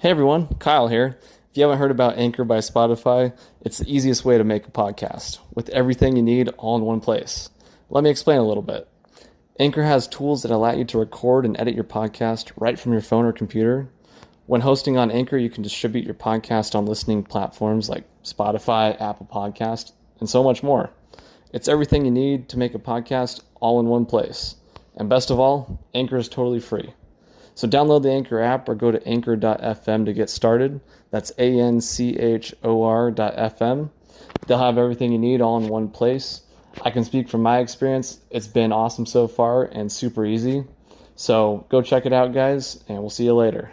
Hey everyone, Kyle here. If you haven't heard about Anchor by Spotify, it's the easiest way to make a podcast with everything you need all in one place. Let me explain a little bit. Anchor has tools that allow you to record and edit your podcast right from your phone or computer. When hosting on Anchor, you can distribute your podcast on listening platforms like Spotify, Apple Podcast, and so much more. It's everything you need to make a podcast all in one place. And best of all, Anchor is totally free. So download the Anchor app or go to anchor.fm to get started. That's anchor.fm. They'll have everything you need all in one place. I can speak from my experience. It's been awesome so far and super easy. So go check it out, guys, and we'll see you later.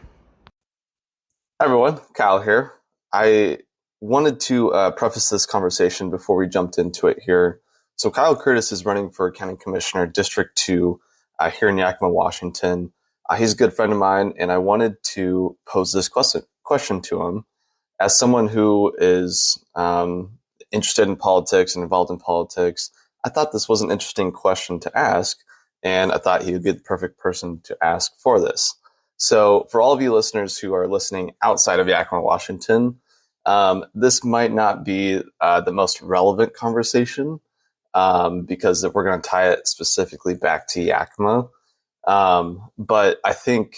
Hi, everyone. Kyle here. I wanted to preface this conversation before we jumped into it here. So Kyle Curtis is running for County Commissioner, District 2, here in Yakima, Washington. He's a good friend of mine, and I wanted to pose this question to him. As someone who is interested in politics and involved in politics, I thought this was an interesting question to ask, and I thought he would be the perfect person to ask for this. So for all of you listeners who are listening outside of Yakima, Washington, this might not be the most relevant conversation because we're going to tie it specifically back to Yakima. But I think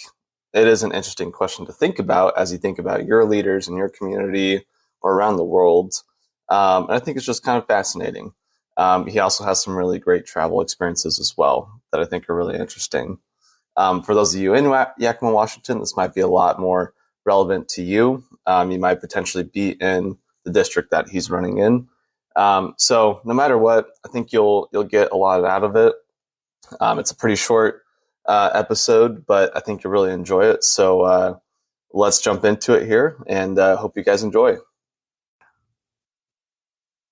it is an interesting question to think about as you think about your leaders in your community or around the world. And I think it's just kind of fascinating. He also has some really great travel experiences as well that I think are really interesting. For those of you in Yakima, Washington, this might be a lot more relevant to you. You might potentially be in the district that he's running in. So no matter what, I think you'll get a lot out of it. It's a pretty short episode, but I think you'll really enjoy it. So let's jump into it here, and hope you guys enjoy. I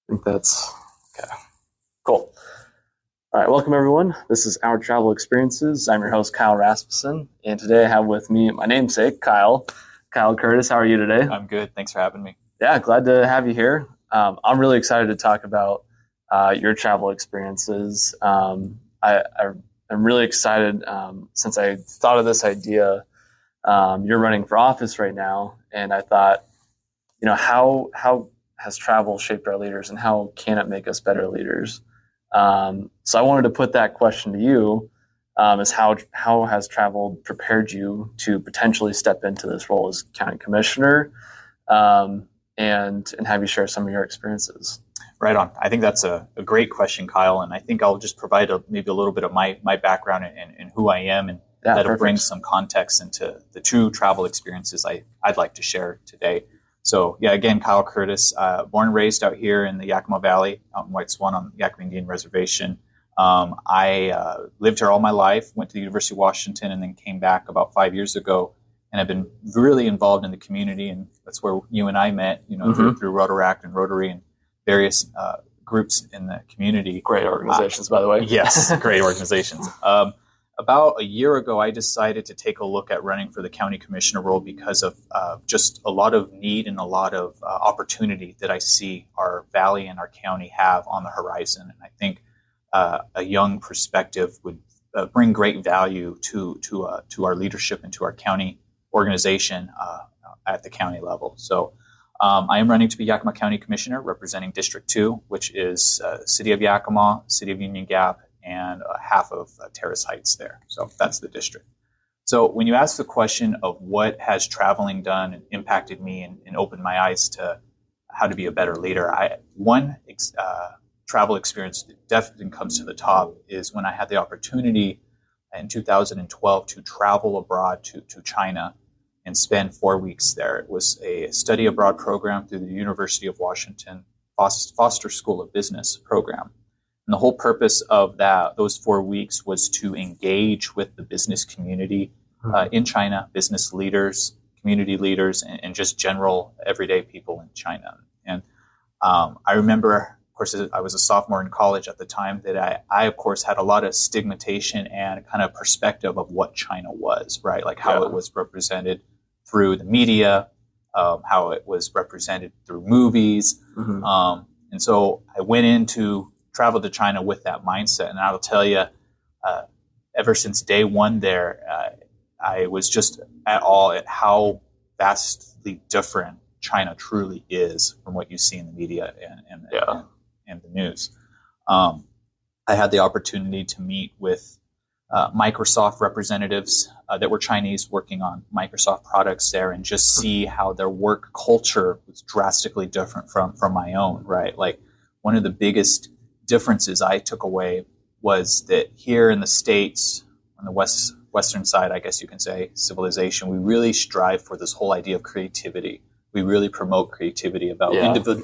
think that's okay. Cool. All right, welcome everyone. This is Our Travel Experiences. I'm your host, Kyle Rasmussen, and today I have with me my namesake, Kyle Curtis. How are you today? I'm good. Thanks for having me. Yeah, glad to have you here. I'm really excited to talk about your travel experiences. I'm really excited since I thought of this idea. You're running for office right now, and I thought, how has travel shaped our leaders, and how can it make us better leaders? So I wanted to put that question to you: is how has travel prepared you to potentially step into this role as county commissioner, and have you share some of your experiences? Right on. I think that's a great question, Kyle, and I think I'll just provide maybe a little bit of my background and who I am, and that'll bring some context into the true travel experiences I'd like to share today. So yeah, again, Kyle Curtis, born and raised out here in the Yakima Valley, out in White Swan on the Yakima Indian Reservation. I lived here all my life, went to the University of Washington, and then came back about 5 years ago, and I've been really involved in the community, and that's where you and I met, through Rotaract and Rotary and various groups in the community. Great organizations, by the way. Yes, great organizations. About a year ago, I decided to take a look at running for the county commissioner role because of just a lot of need and a lot of opportunity that I see our valley and our county have on the horizon. And I think a young perspective would bring great value to our leadership and to our county organization at the county level. So I am running to be Yakima County Commissioner, representing District 2, which is City of Yakima, City of Union Gap, and half of Terrace Heights there. So that's the district. So when you ask the question of what has traveling done and impacted me and opened my eyes to how to be a better leader, one travel experience that definitely comes to the top is when I had the opportunity in 2012 to travel abroad to China and spend 4 weeks there. It was a study abroad program through the University of Washington Foster School of Business program. And the whole purpose of those 4 weeks was to engage with the business community in China, business leaders, community leaders, and just general everyday people in China. And I remember, of course, I was a sophomore in college at the time, that I of course, had a lot of stigmatization and kind of perspective of what China was, right? Like how it was represented through the media, how it was represented through movies. And so I went into travel to China with that mindset. And I'll tell you, ever since day one there, I was just at all at how vastly different China truly is from what you see in the media and the news. I had the opportunity to meet with Microsoft representatives that were Chinese working on Microsoft products there, and just see how their work culture was drastically different from my own, right? Like, one of the biggest differences I took away was that here in the States, on the Western side, I guess you can say, civilization, we really strive for this whole idea of creativity. We really promote creativity about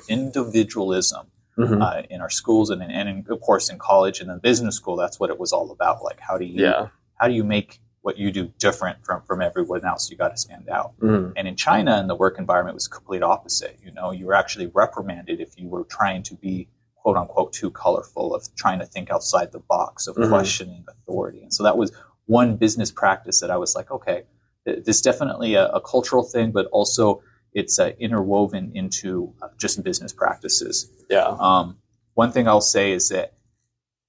individualism. Mm-hmm. In our schools and of course in college and in business school, that's what it was all about. Like, how do you make what you do different from everyone else? You got to stand out. Mm-hmm. And in China, in the work environment, it was the complete opposite. You were actually reprimanded if you were trying to be quote unquote too colorful, of trying to think outside the box, of questioning authority. And so that was one business practice that I was like, okay, this is definitely a cultural thing, but also it's interwoven into just business practices. Yeah. One thing I'll say is that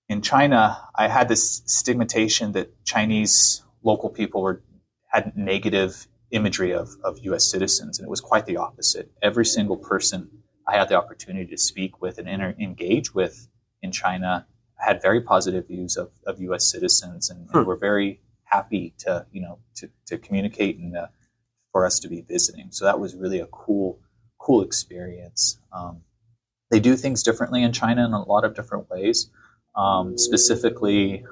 in China, I had this stigmatization that Chinese local people had negative imagery of U.S. citizens, and it was quite the opposite. Every single person I had the opportunity to speak with and engage with in China had very positive views of U.S. citizens, and were very happy to communicate and for us to be visiting. So that was really a cool experience. They do things differently in China in a lot of different ways. Specifically,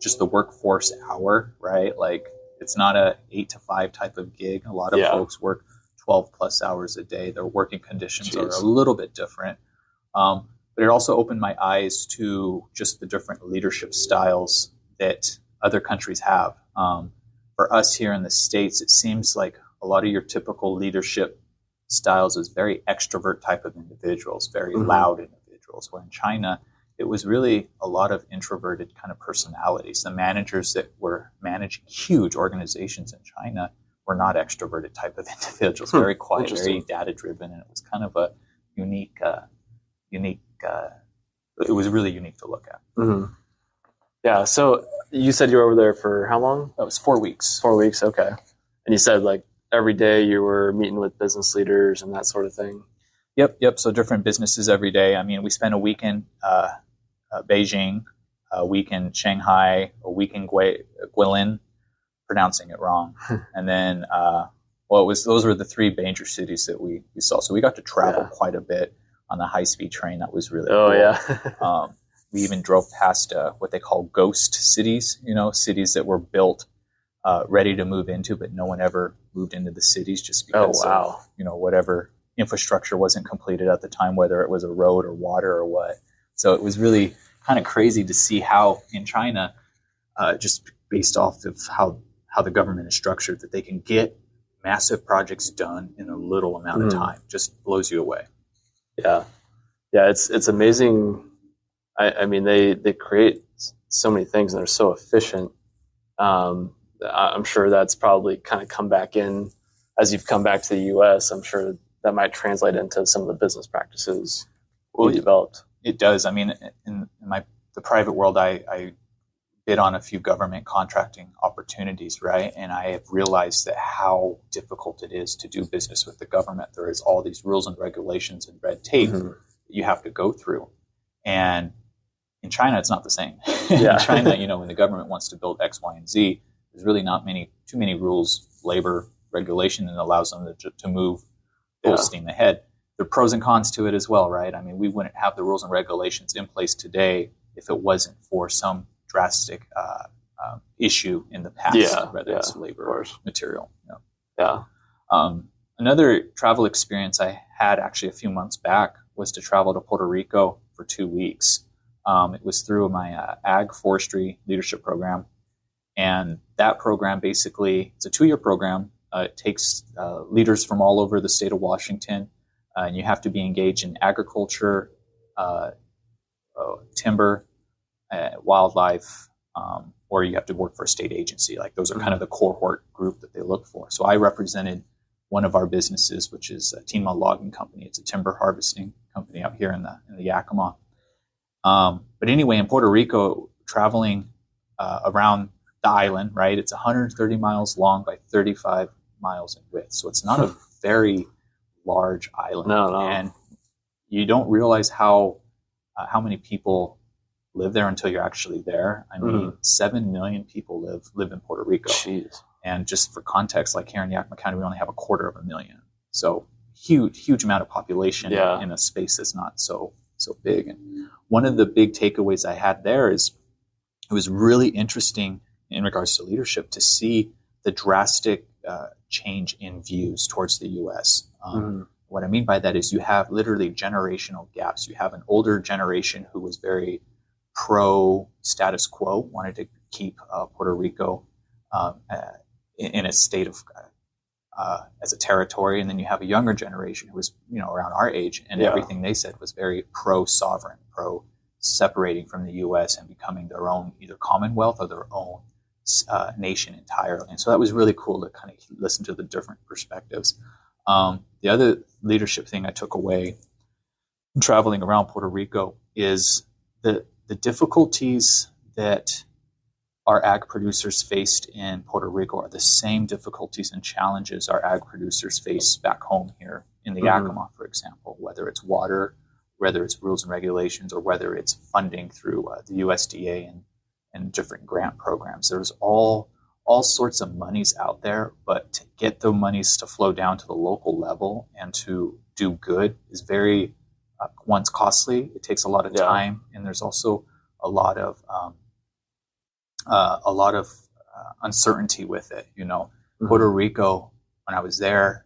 just the workforce hour, right? Like, it's not a 8 to 5 type of gig. A lot of folks work 12 plus hours a day. Their working conditions are a little bit different. But it also opened my eyes to just the different leadership styles that other countries have. For us here in the States, it seems like a lot of your typical leadership styles is very extrovert type of individuals, very loud individuals, where in China, it was really a lot of introverted kind of personalities. The managers that were managing huge organizations in China were not extroverted type of individuals, very quiet, very data-driven, and it was kind of a unique, it was really unique to look at. Mm-hmm. Yeah, so you said you were over there for how long? That was 4 weeks. 4 weeks, okay. And you said, like, every day you were meeting with business leaders and that sort of thing? Yep. So different businesses every day. I mean, we spent a week in Beijing, a week in Shanghai, a week in Guilin, pronouncing it wrong. And then, those were the 3 major cities that we saw. So we got to travel quite a bit on the high-speed train. That was really cool. Yeah. We even drove past what they call ghost cities, cities that were built ready to move into, but no one ever moved into the cities just because of, whatever infrastructure wasn't completed at the time, whether it was a road or water or what. So it was really kind of crazy to see how in China, just based off of how the government is structured, that they can get massive projects done in a little amount of time. Just blows you away. Yeah. It's amazing. I mean, they create so many things and they're so efficient. I'm sure that's probably kind of come back in as you've come back to the U.S. I'm sure that might translate into some of the business practices you developed. It does. I mean, in the private world, I bid on a few government contracting opportunities, right? And I have realized that how difficult it is to do business with the government. There is all these rules and regulations and red tape that you have to go through. And in China, it's not the same. In China, when the government wants to build X, Y, and Z, there's really not too many rules, labor regulation that allows them to move full steam ahead. There are pros and cons to it as well, right? I mean, we wouldn't have the rules and regulations in place today if it wasn't for some drastic issue in the past, whether it's labor or material. Another travel experience I had actually a few months back was to travel to Puerto Rico for 2 weeks. It was through my ag forestry leadership program. And that program basically, it's a 2-year program. It takes leaders from all over the state of Washington, and you have to be engaged in agriculture, timber, wildlife, or you have to work for a state agency. Like, those are kind of the cohort group that they look for. So I represented one of our businesses, which is a Tima Logging Company. It's a timber harvesting company out here in the Yakima. But anyway, in Puerto Rico, traveling around the island, right? It's 130 miles long by 35 miles in width. So it's not a very large island. No. And you don't realize how many people live there until you're actually there. I mean, 7 million people live in Puerto Rico. Jeez. And just for context, like here in Yakima County, we only have 250,000. So huge amount of population in a space that's not so big. And one of the big takeaways I had there is it was really interesting in regards to leadership to see the drastic change in views towards the U.S. What I mean by that is you have literally generational gaps. You have an older generation who was very pro status quo, wanted to keep Puerto Rico in a state of as a territory, and then you have a younger generation who was around our age, and everything they said was very pro sovereign, pro separating from the U.S. and becoming their own either commonwealth or their own nation entirely. And so that was really cool to kind of listen to the different perspectives. The other leadership thing I took away from traveling around Puerto Rico is the difficulties that our ag producers faced in Puerto Rico are the same difficulties and challenges our ag producers face back home here in the Yakima, for example, whether it's water, whether it's rules and regulations, or whether it's funding through the USDA and different grant programs. There's all sorts of monies out there, but to get the monies to flow down to the local level and to do good is very, one's costly. It takes a lot of time, and there's also a lot of uncertainty with it. Puerto Rico, when I was there,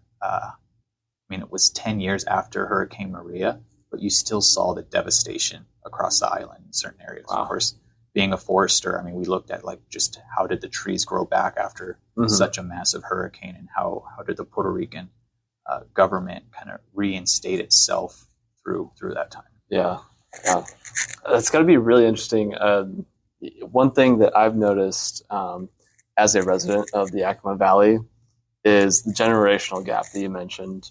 it was 10 years after Hurricane Maria, but you still saw the devastation across the island in certain areas. Wow. Of course, being a forester, we looked at just how did the trees grow back after such a massive hurricane, and how did the Puerto Rican government kind of reinstate itself through that time. Yeah. That's got to be really interesting. One thing that I've noticed as a resident of the Yakima Valley is the generational gap that you mentioned.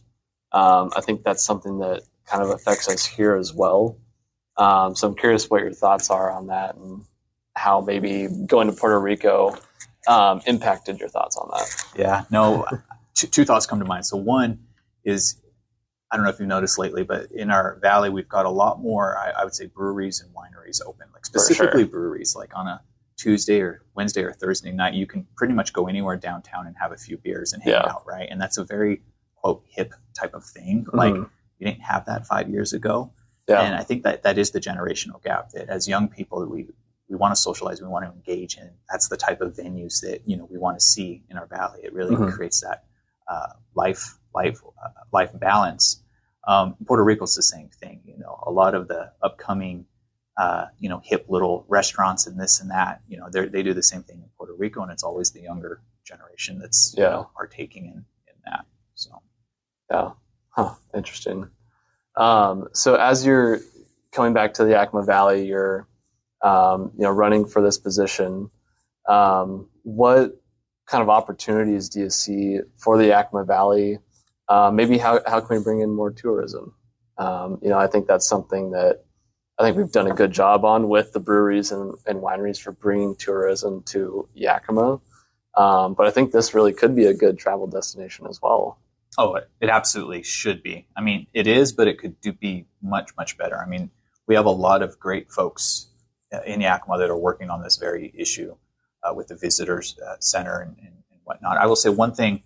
I think that's something that kind of affects us here as well. So I'm curious what your thoughts are on that, and how maybe going to Puerto Rico impacted your thoughts on that. Yeah, no, two thoughts come to mind. So one is, I don't know if you've noticed lately, but in our valley, we've got a lot more, I would say, breweries and wineries open, specifically breweries, on a Tuesday or Wednesday or Thursday night, you can pretty much go anywhere downtown and have a few beers and hang out, right? And that's a very, quote, hip type of thing. You didn't have that 5 years ago. Yeah. And I think that is the generational gap, that as young people, we want to socialize, we want to engage in. That's the type of venues that, we want to see in our valley. It really creates that life balance. Puerto Rico's the same thing. A lot of the upcoming, hip little restaurants and this and that, they do the same thing in Puerto Rico, and it's always the younger generation that's partaking in that. So, interesting. So as you're coming back to the Yakima Valley, you're running for this position. What kind of opportunities do you see for the Yakima Valley? Maybe how can we bring in more tourism? I think that's something that I think we've done a good job on with the breweries and wineries for bringing tourism to Yakima. But I think this really could be a good travel destination as well. Oh, it absolutely should be. It is, but it could be much, much better. We have a lot of great folks in Yakima that are working on this very issue with the visitors center and whatnot. I will say one thing,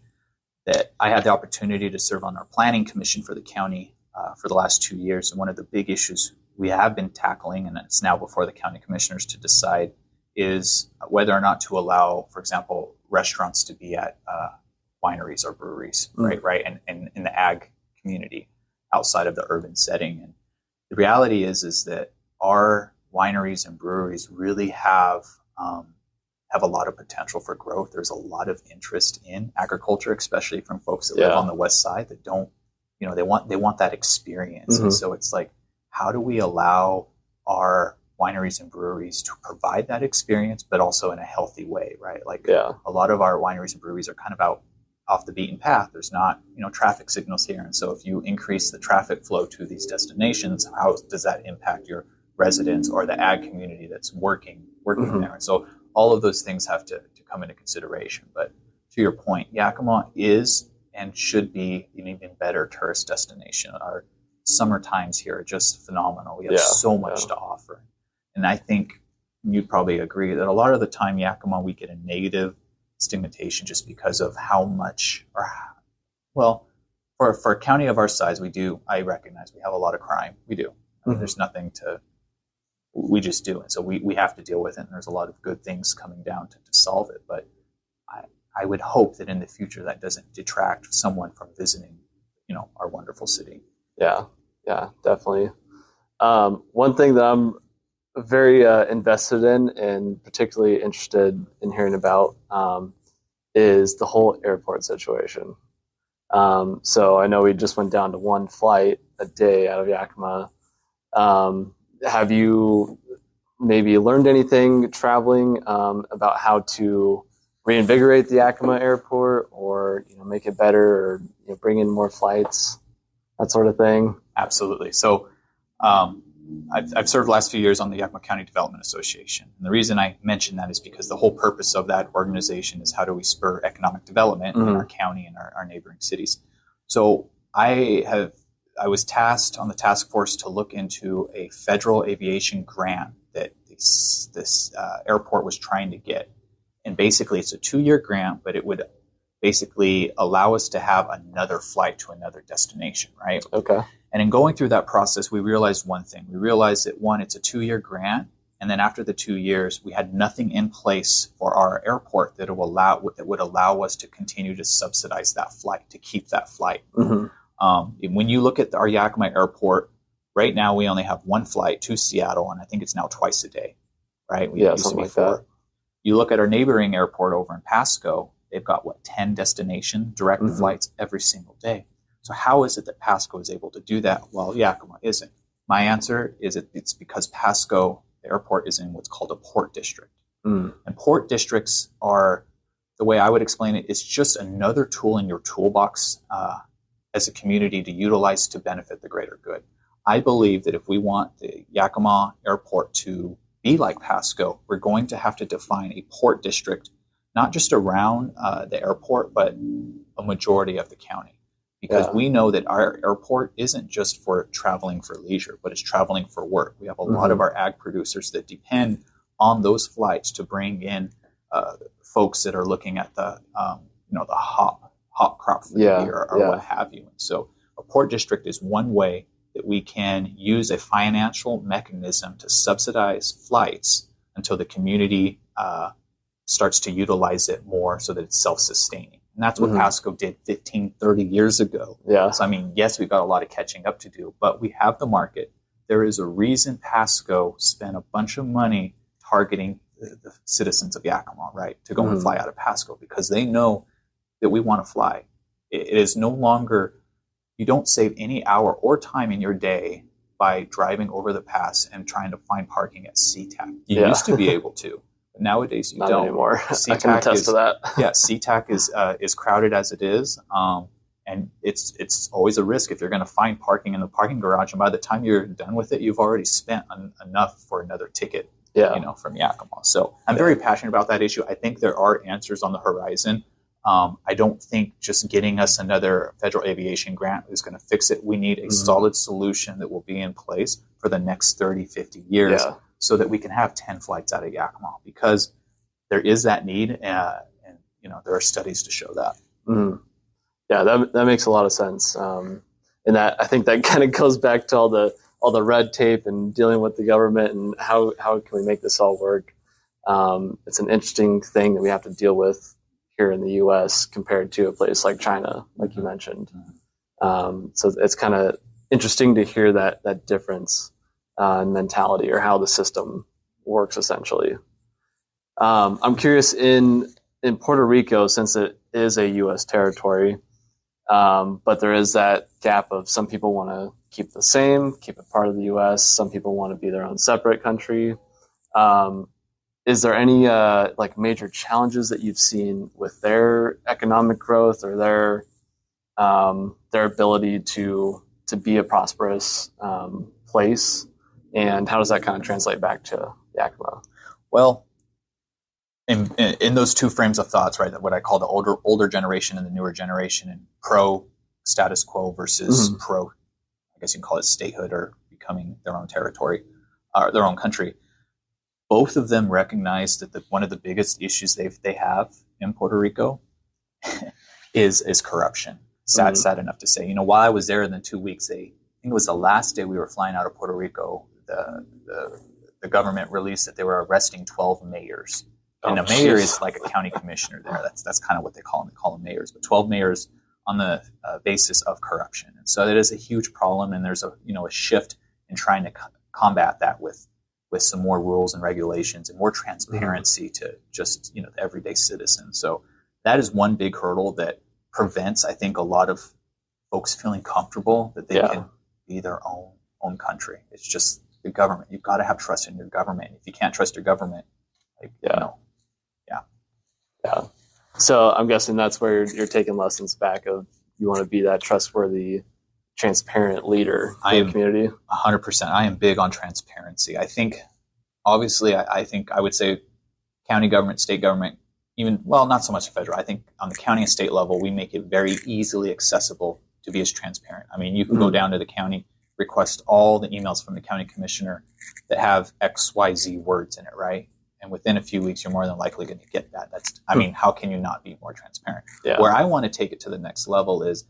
that I had the opportunity to serve on our planning commission for the county for the last 2 years. And one of the big issues we have been tackling, and it's now before the county commissioners to decide, is whether or not to allow, for example, restaurants to be at wineries or breweries, right? And in the ag community outside of the urban setting. And the reality is that our wineries and breweries really have a lot of potential for growth. There's a lot of interest in agriculture, especially from folks that live on the west side that don't, they want that experience. And so it's how do we allow our wineries and breweries to provide that experience, but also in a healthy way, right? A lot of our wineries and breweries are kind of out off the beaten path. There's not, traffic signals here. And so if you increase the traffic flow to these destinations, how does that impact your residents or the ag community that's working there? And so all of those things have to come into consideration. But to your point, Yakima is and should be an even better tourist destination. Our summer times here are just phenomenal. We have so much to offer. And I think you'd probably agree that a lot of the time Yakima, we get a negative stigmatization just because of how much, for a county of our size, I recognize we have a lot of crime. We do. I mean, there's nothing we just do. And so we have to deal with it. And there's a lot of good things coming down to solve it. But I would hope that in the future that doesn't detract someone from visiting, our wonderful city. Yeah, definitely. One thing that I'm very invested in and particularly interested in hearing about is the whole airport situation. So I know we just went down to one flight a day out of Yakima. Have you maybe learned anything traveling about how to reinvigorate the Yakima airport, or make it better, or bring in more flights, that sort of thing? Absolutely. So I've served the last few years on the Yakima County Development Association. And the reason I mention that is because the whole purpose of that organization is how do we spur economic development in our county and our neighboring cities. So I was tasked on the task force to look into a federal aviation grant that this airport was trying to get. And basically it's a 2-year grant, but it would basically allow us to have another flight to another destination, right? Okay. And in going through that process, we realized one thing. We realized that, one, it's a 2-year grant. And then after the 2 years, we had nothing in place for our airport that would allow us to continue to subsidize that flight, to keep that flight. When you look at our Yakima airport, right now we only have one flight to Seattle, and I think it's now twice a day, right? Something like that. You look at our neighboring airport over in Pasco, they've got, 10 destination direct flights every single day. So how is it that Pasco is able to do that while Yakima isn't? My answer is it's because Pasco, the airport, is in what's called a port district. And port districts are, the way I would explain it, is just another tool in your toolbox as a community to utilize to benefit the greater good. I believe that if we want the Yakima airport to be like Pasco, we're going to have to define a port district, not just around the airport, but a majority of the county. Because we know that our airport isn't just for traveling for leisure, but it's traveling for work. We have a lot of our ag producers that depend on those flights to bring in folks that are looking at the hop crop for the year or what have you. And so a port district is one way that we can use a financial mechanism to subsidize flights until the community starts to utilize it more so that it's self-sustaining. And that's what Pasco did 15, 30 years ago. Yeah. So, yes, we've got a lot of catching up to do, but we have the market. There is a reason Pasco spent a bunch of money targeting the citizens of Yakima, right, to go and fly out of Pasco, because they know that we want to fly. It is no longer, you don't save any hour or time in your day by driving over the pass and trying to find parking at SeaTac. You used to be able to. Nowadays, you Not don't anymore. I can attest to that. SeaTac is crowded as it is, and it's always a risk if you're going to find parking in the parking garage. And by the time you're done with it, you've already spent enough for another ticket, from Yakima. So I'm very passionate about that issue. I think there are answers on the horizon. I don't think just getting us another federal aviation grant is going to fix it. We need a solid solution that will be in place for the next 30, 50 years. Yeah. So that we can have 10 flights out of Yakima, because there is that need, and there are studies to show that. Yeah, that makes a lot of sense, and that, I think that kind of goes back to all the red tape and dealing with the government and how can we make this all work. It's an interesting thing that we have to deal with here in the U.S. compared to a place like China, like you mentioned. So it's kind of interesting to hear that difference. Mentality, or how the system works, essentially. I'm curious, in Puerto Rico, since it is a U.S. territory, but there is that gap of some people want to keep the same, keep it part of the U.S. Some people want to be their own separate country. Is there any major challenges that you've seen with their economic growth or their ability to be a prosperous place? And how does that kind of translate back to Yakima? Well, in those two frames of thoughts, right? What I call the older generation and the newer generation, and pro status quo versus pro, I guess you can call it statehood or becoming their own territory, or their own country. Both of them recognize that one of the biggest issues they have in Puerto Rico is corruption. Sad enough to say. You know, while I was there in the 2 weeks, I think it was the last day we were flying out of Puerto Rico, the government released that they were arresting 12 mayors. And a mayor is like a county commissioner there. That's kind of what they call them. They call them mayors, but 12 mayors on the basis of corruption. And so that is a huge problem. And there's a shift in trying to combat that with some more rules and regulations and more transparency to just, the everyday citizen. So that is one big hurdle that prevents, I think, a lot of folks feeling comfortable that they can be their own country. It's just the government. You've got to have trust in your government. If you can't trust your government, So I'm guessing that's where you're taking lessons back of you want to be that trustworthy, transparent leader in the community. 100%. I am big on transparency. I think, obviously, I think I would say county government, state government, not so much federal. I think on the county and state level, we make it very easily accessible to be as transparent. I mean, you can go down to the county, request all the emails from the county commissioner that have XYZ words in it, right? And within a few weeks, you're more than likely going to get that. How can you not be more transparent? Yeah. Where I want to take it to the next level is,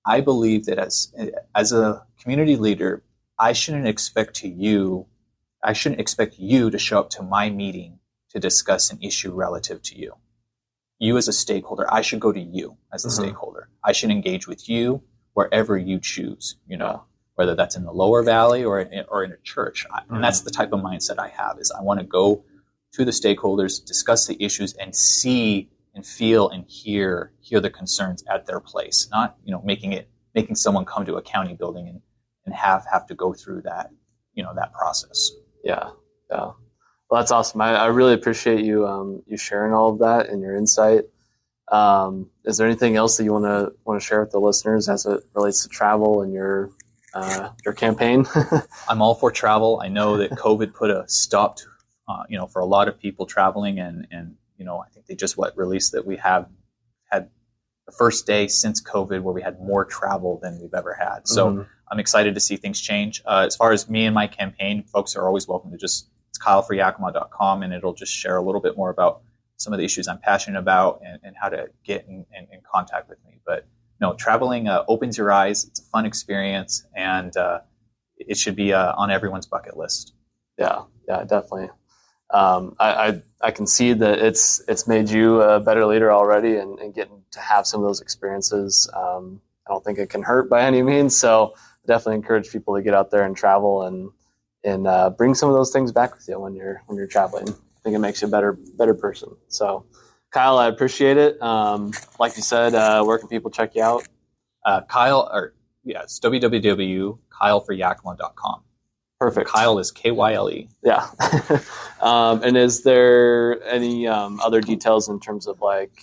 I believe that as a community leader, I shouldn't expect you to show up to my meeting to discuss an issue relative to you. You as a stakeholder, I should go to you as a stakeholder. I should engage with you wherever you choose, whether that's in the lower valley or in a church. And that's the type of mindset I have, is I want to go to the stakeholders, discuss the issues, and see and feel and hear the concerns at their place, not making someone come to a county building and have to go through that that process. Yeah. Well, that's awesome. I really appreciate you sharing all of that and your insight. Is there anything else that you want to share with the listeners as it relates to travel and your campaign? I'm all for travel. I know that COVID put a stop to for a lot of people traveling, and I think they just released that we have had the first day since COVID where we had more travel than we've ever had. So I'm excited to see things change. As far as me and my campaign, folks are always welcome to it's kyleforyakima.com, and it'll just share a little bit more about some of the issues I'm passionate about and how to get in contact with me. But no, traveling opens your eyes. It's a fun experience, and it should be on everyone's bucket list. Yeah, definitely. I can see that it's made you a better leader already, and getting to have some of those experiences. I don't think it can hurt by any means. So I definitely encourage people to get out there and travel and bring some of those things back with you when you're traveling. I think it makes you a better person. So Kyle, I appreciate it. Like you said, where can people check you out? It's www.kyleforyakima.com. Perfect. Kyle is Kyle. Yeah. And is there any other details in terms of like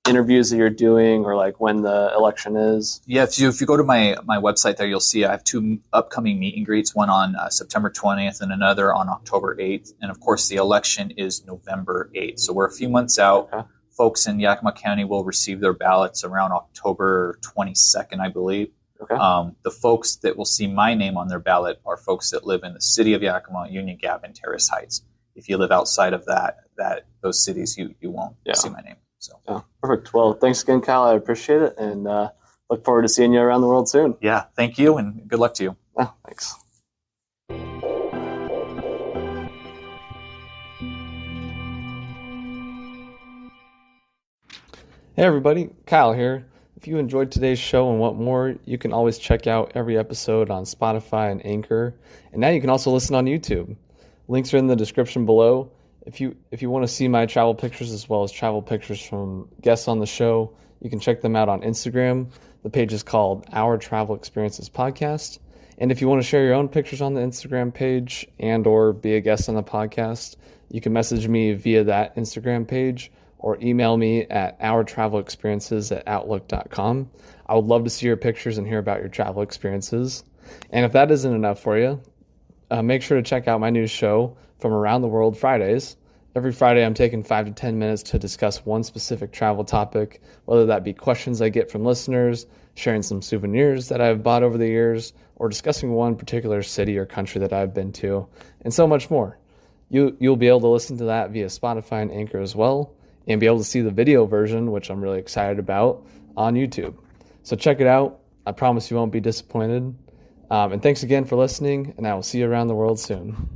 interviews that you're doing, or like when the election is? Yeah, if you go to my website there, you'll see I have 2 upcoming meet and greets, one on September 20th and another on October 8th. And of course, the election is November 8th. So we're a few months out. Okay. Folks in Yakima County will receive their ballots around October 22nd, I believe. Okay. The folks that will see my name on their ballot are folks that live in the city of Yakima, Union Gap, and Terrace Heights. If you live outside of those cities, you won't see my name. So perfect. Well, thanks again, Kyle. I appreciate it, and look forward to seeing you around the world soon. Yeah, thank you, and good luck to you. Thanks. Hey everybody, Kyle here. If you enjoyed today's show and want more, you can always check out every episode on Spotify and Anchor. And now you can also listen on YouTube. Links are in the description below. If you want to see my travel pictures as well as travel pictures from guests on the show, you can check them out on Instagram. The page is called Our Travel Experiences Podcast. And if you want to share your own pictures on the Instagram page and or be a guest on the podcast, you can message me via that Instagram page or email me at ourtravelexperiences@outlook.com. I would love to see your pictures and hear about your travel experiences. And if that isn't enough for you, make sure to check out my new show, From Around the World Fridays. Every Friday, I'm taking 5 to 10 minutes to discuss one specific travel topic, whether that be questions I get from listeners, sharing some souvenirs that I've bought over the years, or discussing one particular city or country that I've been to, and so much more. You'll be able to listen to that via Spotify and Anchor as well, and be able to see the video version, which I'm really excited about, on YouTube. So check it out. I promise you won't be disappointed. And thanks again for listening, and I will see you around the world soon.